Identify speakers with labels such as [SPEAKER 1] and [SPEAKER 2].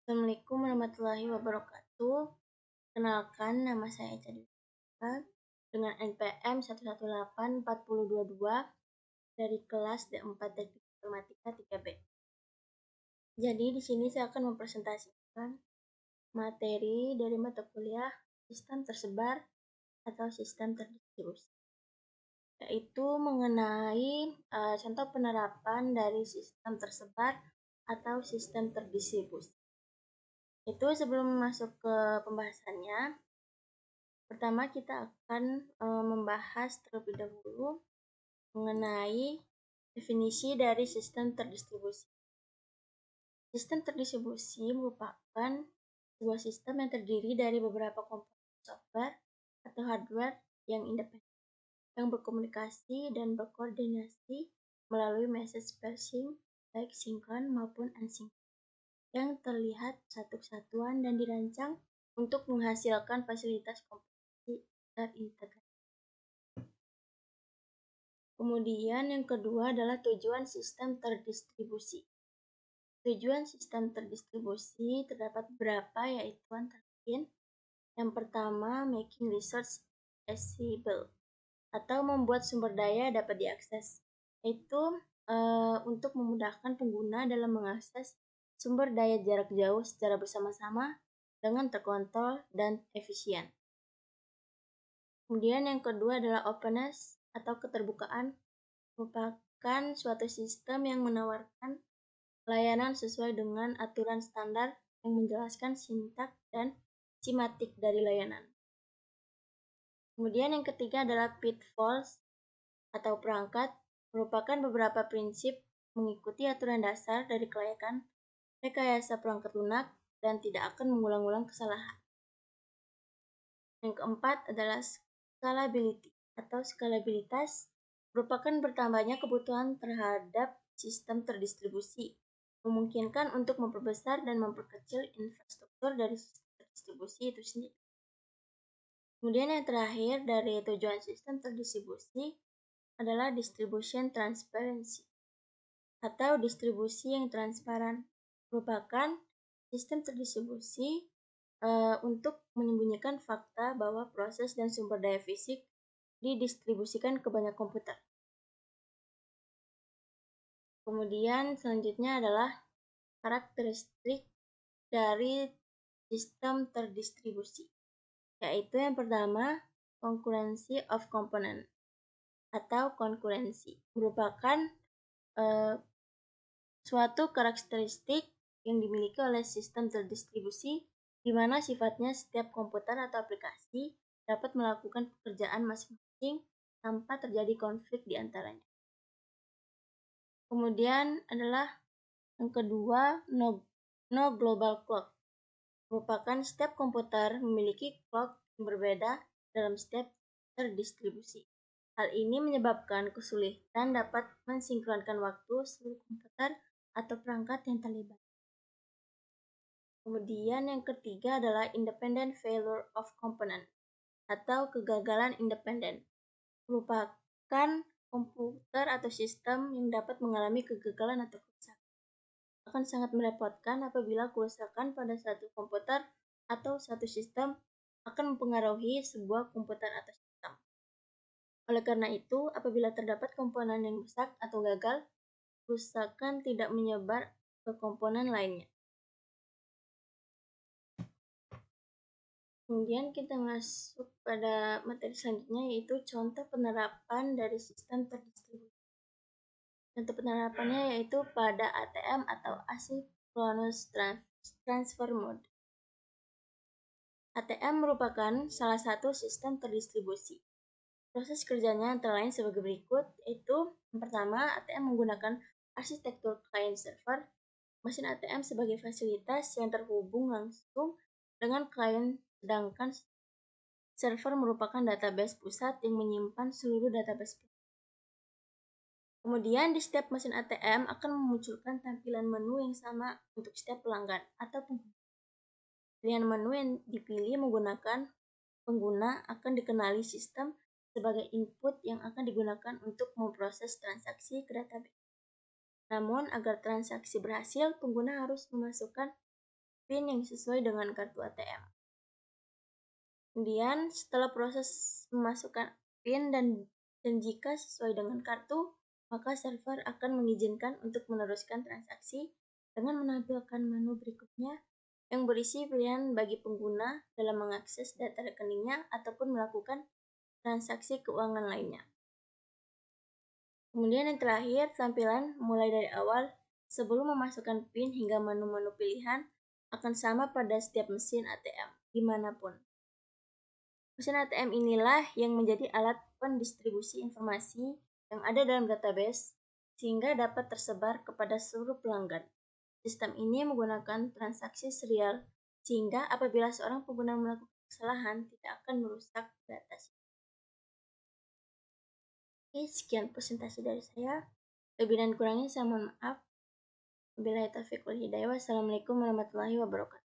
[SPEAKER 1] Assalamualaikum warahmatullahi wabarakatuh. Kenalkan, nama saya Eca Dwi dengan NPM 1184022 dari kelas D4 Teknik Informatika 3B. Jadi di sini saya akan mempresentasikan materi dari mata kuliah sistem tersebar atau sistem terdistribusi, yaitu mengenai contoh penerapan dari sistem tersebar atau sistem terdistribusi. Itu sebelum masuk ke pembahasannya, pertama kita akan membahas terlebih dahulu mengenai definisi dari sistem terdistribusi. Sistem terdistribusi merupakan sebuah sistem yang terdiri dari beberapa komponen software atau hardware yang independen, yang berkomunikasi dan berkoordinasi melalui message passing baik sinkron maupun asinkron, yang terlihat satu kesatuan dan dirancang untuk menghasilkan fasilitas komunikasi terintegrasi. Kemudian yang kedua adalah tujuan sistem terdistribusi. Tujuan sistem terdistribusi terdapat beberapa, yaitu antara lain yang pertama, making resource accessible atau membuat sumber daya dapat diakses, yaitu untuk memudahkan pengguna dalam mengakses sumber daya jarak jauh secara bersama-sama dengan terkontrol dan efisien. Kemudian yang kedua adalah openness atau keterbukaan, merupakan suatu sistem yang menawarkan layanan sesuai dengan aturan standar yang menjelaskan sintaks dan simatik dari layanan. Kemudian yang ketiga adalah pitfalls atau perangkat, merupakan beberapa prinsip mengikuti aturan dasar dari kelayakan rekayasa perangkat lunak dan tidak akan mengulang-ulang kesalahan. Yang keempat adalah scalability atau skalabilitas, merupakan bertambahnya kebutuhan terhadap sistem terdistribusi, memungkinkan untuk memperbesar dan memperkecil infrastruktur dari sistem terdistribusi itu sendiri. Kemudian yang terakhir dari tujuan sistem terdistribusi adalah distribution transparency atau distribusi yang transparan, merupakan sistem terdistribusi untuk menyembunyikan fakta bahwa proses dan sumber daya fisik didistribusikan ke banyak komputer. Kemudian selanjutnya adalah karakteristik dari sistem terdistribusi, yaitu yang pertama, concurrency of component atau konkurensi, merupakan suatu karakteristik yang dimiliki oleh sistem terdistribusi di mana sifatnya setiap komputer atau aplikasi dapat melakukan pekerjaan masing-masing tanpa terjadi konflik di antaranya. Kemudian adalah yang kedua, no global clock, merupakan setiap komputer memiliki clock yang berbeda dalam setiap terdistribusi. Hal ini menyebabkan kesulitan dapat mensinkronkan waktu seluruh komputer atau perangkat yang terlibat. Kemudian yang ketiga adalah independent failure of component atau kegagalan independen, merupakan komputer atau sistem yang dapat mengalami kegagalan atau kerusakan. Akan sangat merepotkan apabila kerusakan pada satu komputer atau satu sistem akan mempengaruhi sebuah komputer atau sistem. Oleh karena itu, apabila terdapat komponen yang rusak atau gagal, kerusakan tidak menyebar ke komponen lainnya. Kemudian kita masuk pada materi selanjutnya, yaitu contoh penerapan dari sistem terdistribusi. Contoh penerapannya yaitu pada ATM atau Asynchronous Transfer Mode. ATM merupakan salah satu sistem terdistribusi. Proses kerjanya antara lain sebagai berikut, yaitu yang pertama, ATM menggunakan arsitektur client server. Mesin ATM sebagai fasilitas yang terhubung langsung dengan klien, sedangkan server merupakan database pusat yang menyimpan seluruh database pusat. Kemudian di setiap mesin ATM akan memunculkan tampilan menu yang sama untuk setiap pelanggan atau pengguna. Pilihan menu yang dipilih menggunakan pengguna akan dikenali sistem sebagai input yang akan digunakan untuk memproses transaksi ke database. Namun, agar transaksi berhasil, pengguna harus memasukkan PIN yang sesuai dengan kartu ATM. Kemudian setelah proses memasukkan PIN dan jika sesuai dengan kartu, maka server akan mengizinkan untuk meneruskan transaksi dengan menampilkan menu berikutnya yang berisi pilihan bagi pengguna dalam mengakses data rekeningnya ataupun melakukan transaksi keuangan lainnya. Kemudian yang terakhir, tampilan mulai dari awal sebelum memasukkan PIN hingga menu-menu pilihan akan sama pada setiap mesin ATM, dimanapun. Mesin ATM inilah yang menjadi alat pendistribusi informasi yang ada dalam database sehingga dapat tersebar kepada seluruh pelanggan. Sistem ini menggunakan transaksi serial sehingga apabila seorang pengguna melakukan kesalahan tidak akan merusak data. Oke, sekian presentasi dari saya. Lebih dan kurangnya saya mohon maaf. Wabillahi taufiq wal hidayah. Wassalamualaikum warahmatullahi wabarakatuh.